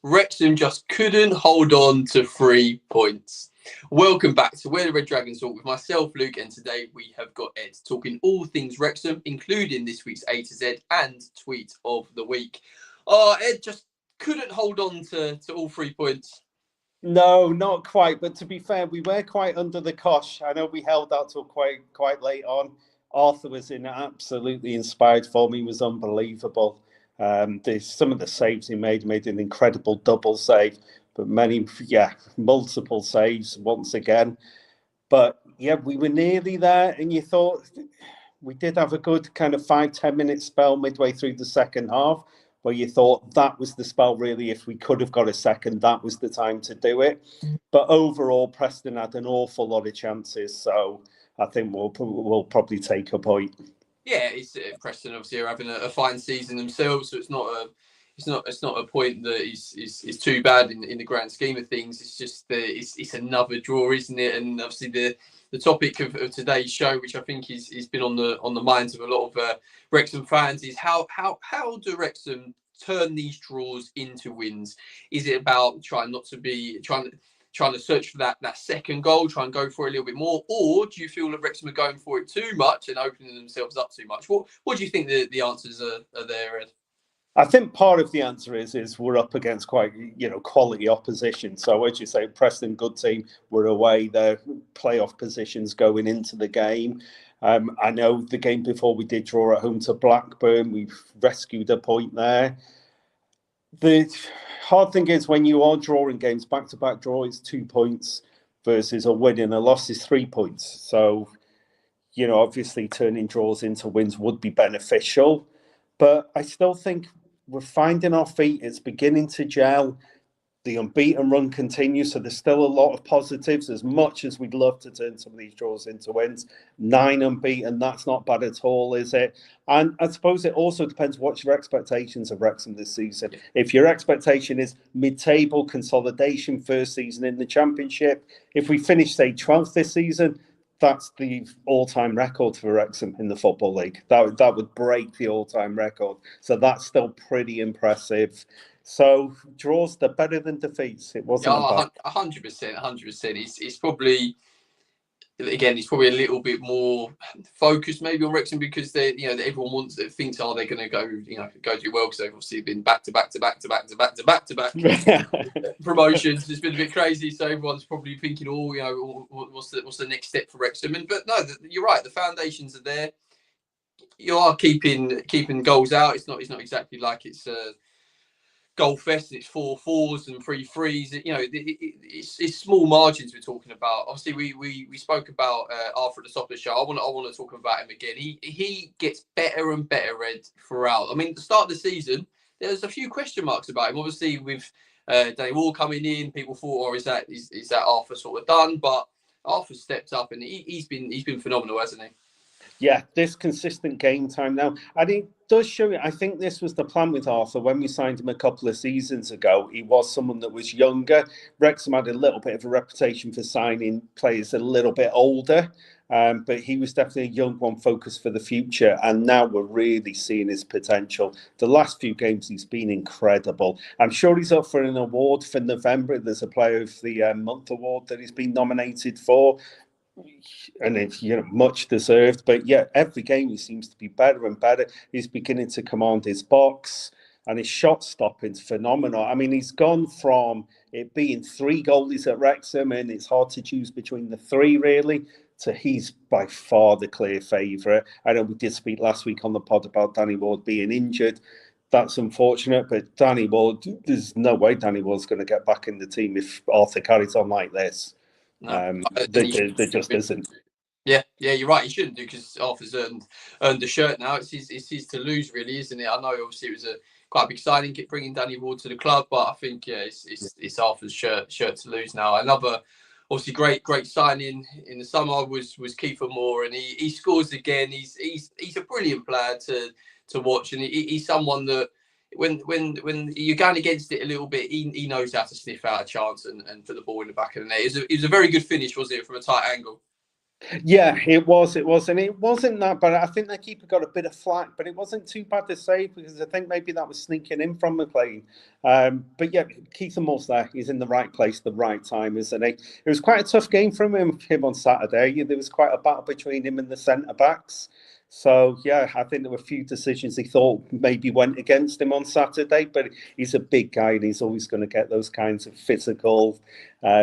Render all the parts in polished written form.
Wrexham just couldn't hold on to 3 points. Welcome back to Where the Red Dragons Talk with myself, Luke, and today we have got Ed talking all things Wrexham, including this week's A to Z and tweet of the week. Ed just couldn't hold on to all 3 points. No, not quite. But to be fair, we were quite under the cosh. I know we held out till quite late on. Arthur was in absolutely inspired form. He was unbelievable. Some of the saves he made an incredible double save, but multiple saves once again. But yeah, we were nearly there, and you thought we did have a good kind of 5-10 minute spell midway through the second half, where you thought that was the spell, really. If we could have got a second, that was the time to do it. But overall, Preston had an awful lot of chances, so I think we'll probably take a point. Yeah, it's Preston obviously are having a fine season themselves, so it's not a point that is too bad in the grand scheme of things. It's just it's another draw, isn't it? And obviously the topic of today's show, which I think is been on the minds of a lot of Wrexham fans, is how do Wrexham turn these draws into wins? Is it about trying to search for that second goal, try and go for it a little bit more, or do you feel that Wrexham are going for it too much and opening themselves up too much? What do you think the answers are there, Ed? I think part of the answer is we're up against quite quality opposition. So as you say, Preston, good team. We're away. Their playoff positions going into the game. I know the game before we did draw at home to Blackburn. We've rescued a point there. The hard thing is when you are drawing games, back-to-back draw is 2 points versus a win, and a loss is 3 points. So, obviously turning draws into wins would be beneficial. But I still think we're finding our feet. It's beginning to gel. The unbeaten run continues, so there's still a lot of positives. As much as we'd love to turn some of these draws into wins, 9 unbeaten, that's not bad at all, is it? And I suppose it also depends what your expectations of Wrexham this season. If your expectation is mid-table consolidation, first season in the Championship, if we finish, say, 12th this season, that's the all-time record for Wrexham in the Football League. That would break the all-time record. So that's still pretty impressive. So draws, they're better than defeats. It wasn't 100%. 100%. It's probably, again, it's probably a little bit more focused maybe on Wrexham because everyone thinks they're going to go do well because they've obviously been back to back promotions. It's been a bit crazy, so everyone's probably thinking, what's the next step for Wrexham? But no, you're right. The foundations are there. You are keeping goals out. It's not exactly like it's goal fest. It's 4-4s and 3-3s. It's small margins we're talking about. Obviously, we spoke about Arthur at the top of the show. I want to talk about him again. He gets better and better, Ed, throughout. I mean, at the start of the season, there's a few question marks about him. Obviously, with Danny Wall coming in, people thought, is that Arthur sort of done? But Arthur stepped up and he's been phenomenal, hasn't he? Yeah, this consistent game time now. And it does show you, I think this was the plan with Arthur when we signed him a couple of seasons ago. He was someone that was younger. Wrexham had a little bit of a reputation for signing players a little bit older. But he was definitely a young one focused for the future. And now we're really seeing his potential. The last few games, he's been incredible. I'm sure he's up for an award for November. There's a Player of the Month award that he's been nominated for. And it's much deserved, but every game he seems to be better and better. He's beginning to command his box, and his shot stopping's phenomenal. I mean, he's gone from it being 3 goalies at Wrexham, and it's hard to choose between the 3 really, to he's by far the clear favourite. I know we did speak last week on the pod about Danny Ward being injured. That's unfortunate, but Danny Ward, there's no way Danny Ward's going to get back in the team if Arthur carries on like this. No, there just isn't. Yeah, you're right. He shouldn't do because Arthur's earned the shirt now. It's his to lose, really, isn't it? I know obviously it was quite a big signing, bringing Danny Ward to the club, but I think it's Arthur's shirt to lose now. Another obviously great signing in the summer was Kiefer Moore, and he scores again. He's a brilliant player to watch, and he's someone that when you're going against it a little bit, he knows how to sniff out a chance and put the ball in the back of the net. It was a very good finish, wasn't it, from a tight angle? Yeah, it was, and it wasn't that bad. I think the keeper got a bit of flack, but it wasn't too bad to save because I think maybe that was sneaking in from McLean. But yeah, Keith Moore's there. He's in the right place, the right time, isn't he? It was quite a tough game from him on Saturday. There was quite a battle between him and the centre backs. So yeah, I think there were a few decisions he thought maybe went against him on Saturday, but he's a big guy and he's always going to get those kinds of physical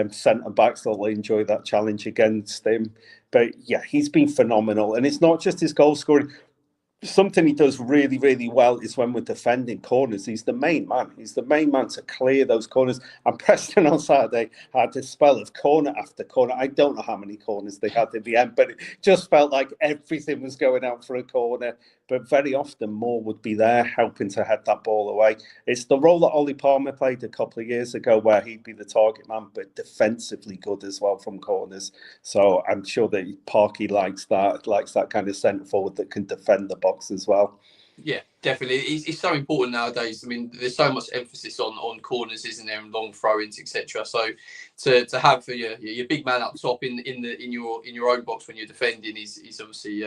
centre backs that will enjoy that challenge against him. But yeah, he's been phenomenal. And it's not just his goal scoring. Something he does really, really well is when we're defending corners. He's the main man. He's the main man to clear those corners. And Preston on Saturday had a spell of corner after corner. I don't know how many corners they had in the end, but it just felt like everything was going out for a corner. But very often Moore would be there helping to head that ball away. It's the role that Ollie Palmer played a couple of years ago where he'd be the target man, but defensively good as well from corners. So I'm sure that Parky likes that kind of centre forward that can defend the box as well. Yeah, definitely. It's so important nowadays. I mean, there's so much emphasis on corners, isn't there, and long throw-ins, etc. So to have your big man up top in your own box when you're defending is obviously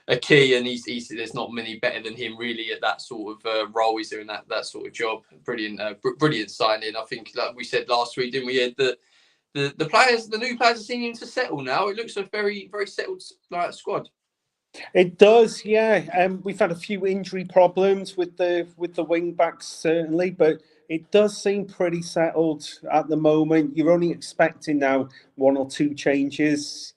a key, and he's there's not many better than him really at that sort of role. He's doing that sort of job. Brilliant, brilliant signing. I think, like we said last week, didn't we, Ed, that the players, the new players, are seeming to settle now. It looks a very, very settled squad. It does, yeah. We've had a few injury problems with the wing backs certainly, but it does seem pretty settled at the moment. You're only expecting now one or two changes.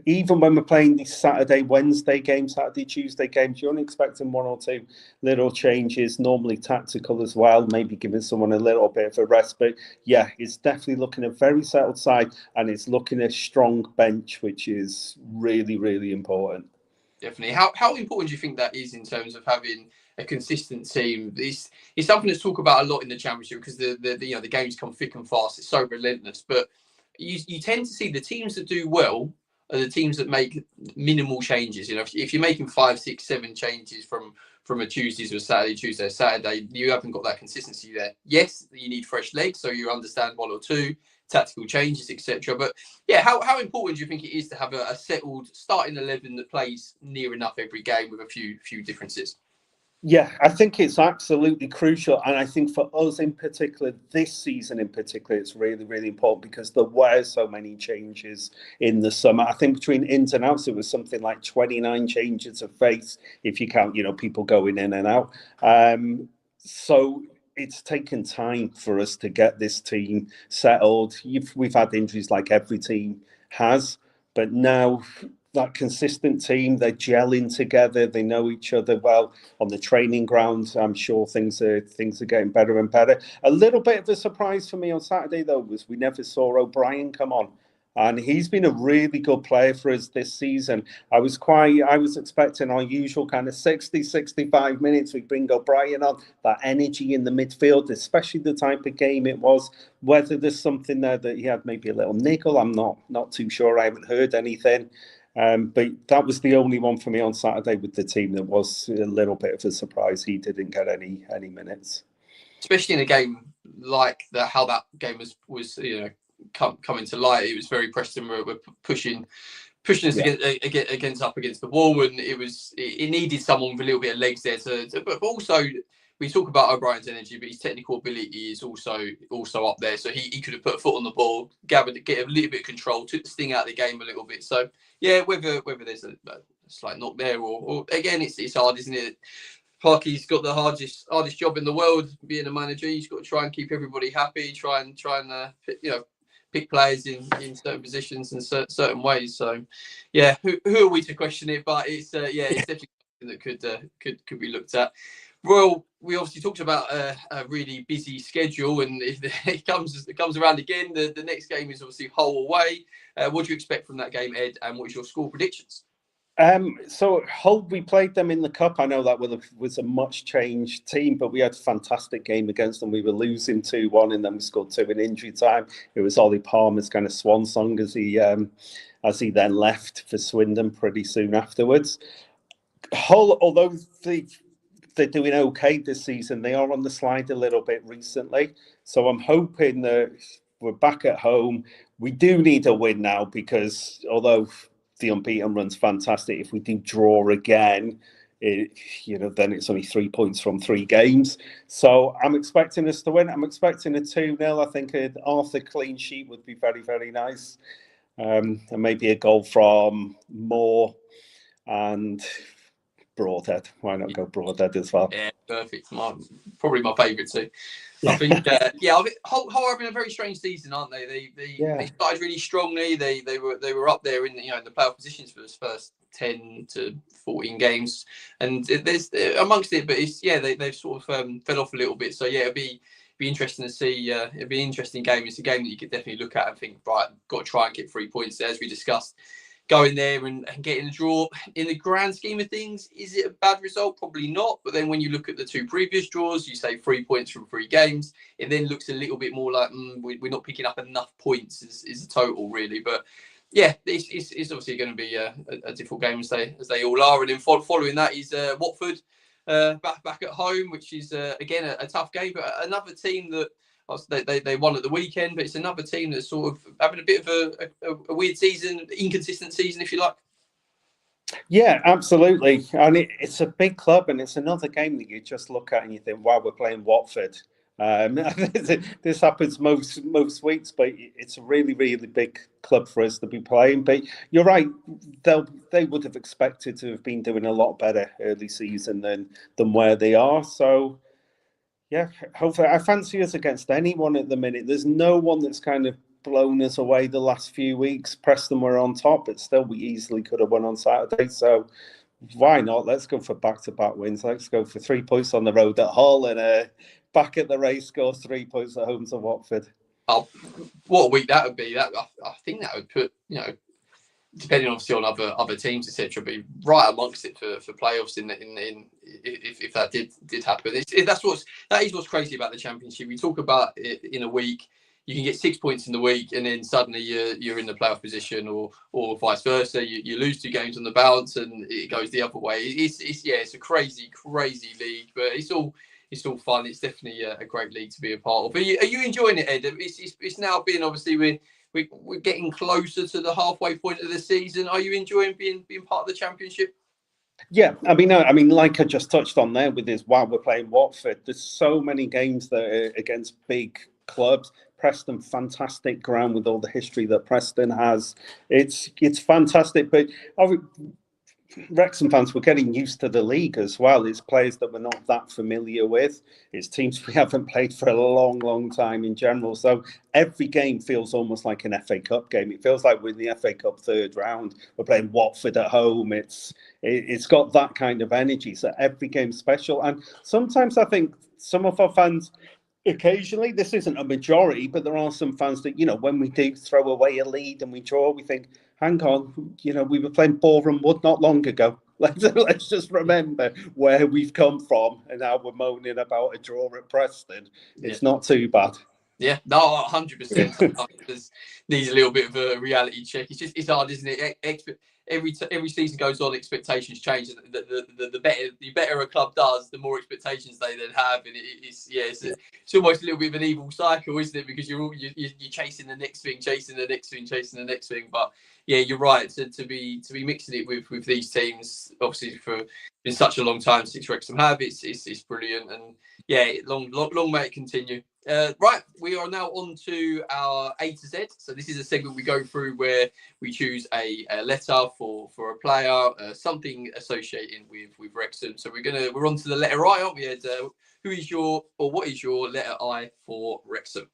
Even when we're playing these Saturday, Wednesday games, Saturday, Tuesday games, you're only expecting one or two little changes, normally tactical as well, maybe giving someone a little bit of a rest. But yeah, it's definitely looking a very settled side, and it's looking a strong bench, which is really, really important. Definitely. How important do you think that is in terms of having a consistent team? It's something that's talked about a lot in the Championship because the games come thick and fast. It's so relentless, but you tend to see the teams that do well are the teams that make minimal changes. You know, if you're making 5, 6, 7 changes from a Tuesday to a Saturday, Tuesday to Saturday, you haven't got that consistency there. Yes, you need fresh legs, so you understand one or two tactical changes, etc. But yeah, how important do you think it is to have a settled starting 11 that plays near enough every game with a few differences? Yeah, I think it's absolutely crucial. And I think for us in particular, this season in particular, it's really, really important because there were so many changes in the summer. I think between ins and outs, it was something like 29 changes of face, if you count, people going in and out. So it's taken time for us to get this team settled. We've had injuries like every team has, but now that consistent team, they're gelling together, they know each other well on the training ground. I'm sure things are getting better and better. A little bit of a surprise for me on Saturday though was we never saw O'Brien come on. And he's been a really good player for us this season. I was expecting our usual kind of 60, 65 minutes. We bring O'Brien on, that energy in the midfield, especially the type of game it was. Whether there's something there that he had maybe a little niggle, I'm not too sure. I haven't heard anything. But that was the only one for me on Saturday with the team that was a little bit of a surprise. He didn't get any minutes. Especially in a game like that, how that game was coming to light. It was very Preston were pushing us against the wall, and it needed someone with a little bit of legs there but also we talk about O'Brien's energy, but his technical ability is also up there. So he could have put a foot on the ball, get a little bit of control, took the sting out of the game a little bit. So yeah, whether there's a slight knock there or again, it's hard, isn't it? Parky's got the hardest job in the world, being a manager. He's got to try and keep everybody happy, try and pick players in certain positions and certain ways. So, yeah, who are we to question it? But it's it's definitely something that could be looked at. Well, we obviously talked about a really busy schedule, and if it comes around again, the next game is obviously Hull away. What do you expect from that game, Ed? And what's your score predictions? So Hull, we played them in the cup. I know that was a much changed team, but we had a fantastic game against them. We were losing 2-1 and then we scored 2 in injury time. It was Ollie Palmer's kind of swan song as he then left for Swindon pretty soon afterwards. Hull, although they're doing okay this season, they are on the slide a little bit recently. So I'm hoping that we're back at home. We do need a win now because although the unbeaten run's fantastic. If we do draw again, then it's only 3 points from 3 games. So I'm expecting us to win. I'm expecting a 2-0. I think an Arthur clean sheet would be very, very nice. And maybe a goal from Moore and Broadhead. Why not go Broadhead as well? Yeah, perfect. Probably my favourite too. I think, Hull are having a very strange season, aren't they? They started really strongly. They were up there in the playoff positions for the first 10 to 14 games, and there's amongst it, but they've sort of fell off a little bit. So it'll be interesting to see. It'll be an interesting game. It's a game that you could definitely look at and think, right, got to try and get 3 points there, as we discussed. Going there and getting a draw, in the grand scheme of things, is it a bad result? Probably not. But then when you look at the 2 previous draws, you say 3 points from 3 games. It then looks a little bit more like we're not picking up enough points as a total, really. But it's obviously going to be a difficult game as they all are. And then following that is Watford back at home, which is again a tough game, but another team that. They won at the weekend, but it's another team that's sort of having a bit of a weird season, inconsistent season, if you like. Yeah, absolutely. And it's a big club, and it's another game that you just look at and you think, wow, we're playing Watford. This happens most weeks, but it's a really, really big club for us to be playing. But you're right, they would have expected to have been doing a lot better early season than where they are. So, yeah, hopefully. I fancy us against anyone at the minute. There's no one that's kind of blown us away the last few weeks. Preston were on top, but still we easily could have won on Saturday. So why not? Let's go for back-to-back wins. Let's go for 3 points on the road at Hull and back at the race score 3 points at home to Watford. Oh, what a week that would be. I think that would put, depending obviously on other teams, etc., be right amongst it for playoffs in if that did happen. That is what's crazy about the Championship. We talk about it in a week, you can get 6 points in the week, and then suddenly you're in the playoff position, or vice versa. You lose 2 games on the bounce, and it goes the other way. It's a crazy league, but it's all fun. It's definitely a great league to be a part of. Are you enjoying it, Ed? It's now been, obviously we're getting closer to the halfway point of the season. Are you enjoying being part of the Championship? Yeah, I mean, like I just touched on there with this, while we're playing Watford, there's so many games that are against big clubs. Preston, fantastic ground with all the history that Preston has. It's fantastic, but Wrexham fans were getting used to the league as well. It's players that we're not that familiar with. It's teams we haven't played for a long time in general. So every game feels almost like an FA Cup game. It feels like we're in the FA Cup third round. We're playing Watford at home. It's got that kind of energy. So every game's special. And sometimes I think some of our fans, occasionally, this isn't a majority, but there are some fans that, when we do throw away a lead and we draw, we think, hang on, we were playing Boreham Wood not long ago. Let's just remember where we've come from and how we're moaning about a draw at Preston. It's not too bad. Yeah, no, 100%. Needs a little bit of a reality check. It's hard, isn't it? Every season goes on, expectations change. The better a club does, the more expectations they then have, and it's almost a little bit of an evil cycle, isn't it? Because you're chasing the next thing, chasing the next thing. But yeah, you're right. To be mixing it with these teams, obviously for been such a long time since Wrexham have, it's brilliant, and long may it continue. Right, we are now on to our A to Z. So this is a segment we go through where we choose a letter for a player, something associated with Wrexham. So we're on to the letter I, aren't we, Ed? What is your letter I for Wrexham?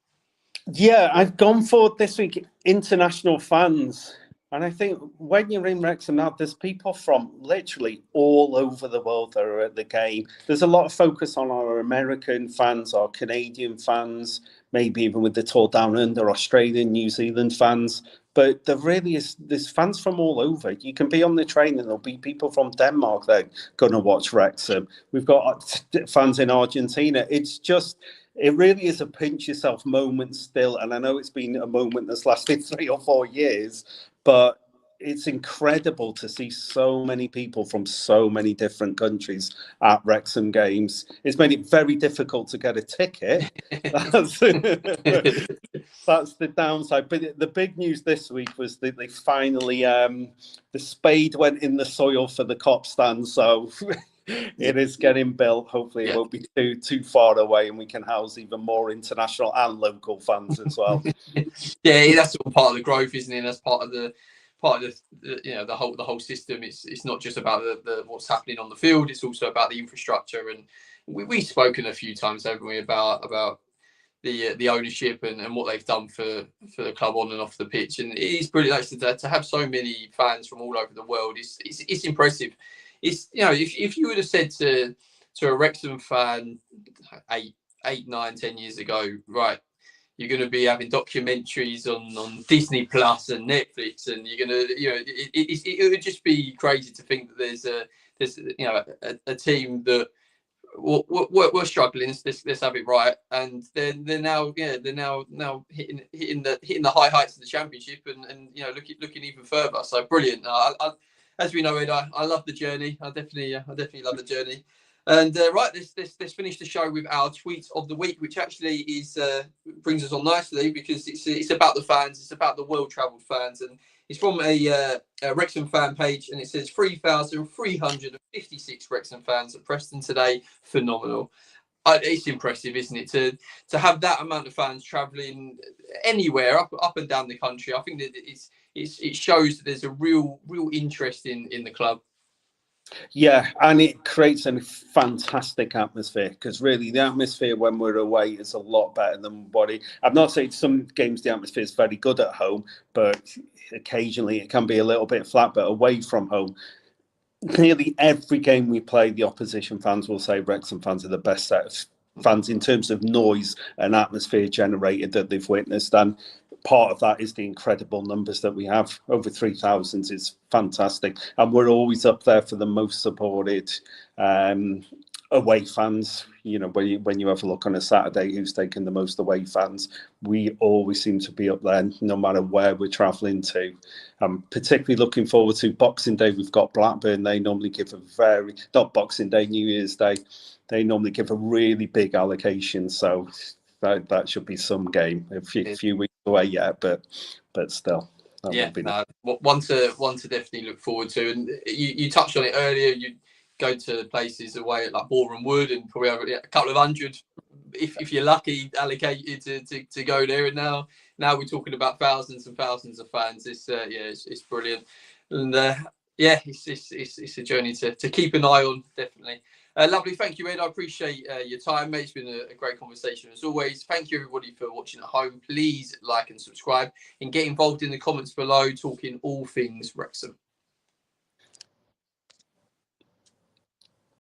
Yeah, I've gone for this week international fans. And I think when you're in Wrexham now, there's people from literally all over the world that are at the game. There's a lot of focus on our American fans, our Canadian fans, maybe even with the Tour Down Under, Australian, New Zealand fans. But there's fans from all over. You can be on the train and there'll be people from Denmark that are going to watch Wrexham. We've got fans in Argentina. It really is a pinch yourself moment still. And I know it's been a moment that's lasted 3 or 4 years, but it's incredible to see so many people from so many different countries at Wrexham games. It's made it very difficult to get a ticket. That's, that's the downside. But the big news this week was that they finally, the spade went in the soil for the cop stand. So it is getting built. Hopefully it won't be too far away, and we can house even more international and local fans as well. Yeah, that's all part of the growth, isn't it? That's part of the the whole system. It's not just about the what's happening on the field. It's also about the infrastructure. And we've spoken a few times, haven't we, about the ownership and what they've done for the club on and off the pitch. And it is brilliant to have so many fans from all over the world. It's impressive. It's, if you would have said to a Wrexham fan 8, 9, 10 years ago, right, you're going to be having documentaries on Disney Plus and Netflix, and you're going to, it would just be crazy to think that there's a team that we're struggling. Let's have it right, and they're now hitting the high heights of the Championship, and looking even further. So brilliant. As we know, Ed, I love the journey. I definitely love the journey. And right, let's finish the show with our tweet of the week, which actually brings us on nicely, because it's about the fans, it's about the well-travelled fans, and it's from a Wrexham fan page, and it says 3,356 Wrexham fans at Preston today. Phenomenal. It's impressive, isn't it, to have that amount of fans travelling anywhere up and down the country. I think that it shows that there's a real interest in the club. Yeah, and it creates a fantastic atmosphere, because really the atmosphere when we're away is a lot better than I'm not saying some games the atmosphere is very good at home, but occasionally it can be a little bit flat. But away from home, nearly every game we play, the opposition fans will say Wrexham fans are the best set of fans in terms of noise and atmosphere generated that they've witnessed. And part of that is the incredible numbers that we have. Over 3,000 is fantastic. And we're always up there for the most supported away fans. When you have a look on a Saturday, who's taken the most away fans, we always seem to be up there, no matter where we're travelling to. I'm particularly looking forward to Boxing Day. We've got Blackburn. They normally give not Boxing Day, New Year's Day. They normally give a really big allocation. So that should be some game. A few weeks away yet, but still. One to definitely look forward to. And you touched on it earlier. You go to places away at like Boreham Wood, and probably have a couple of hundred, if you're lucky, allocated to go there. And now we're talking about thousands and thousands of fans. It's brilliant. And it's a journey to keep an eye on, definitely. Lovely. Thank you, Ed. I appreciate your time, mate. It's been a great conversation as always. Thank you, everybody, for watching at home. Please like and subscribe, and get involved in the comments below, talking all things Wrexham.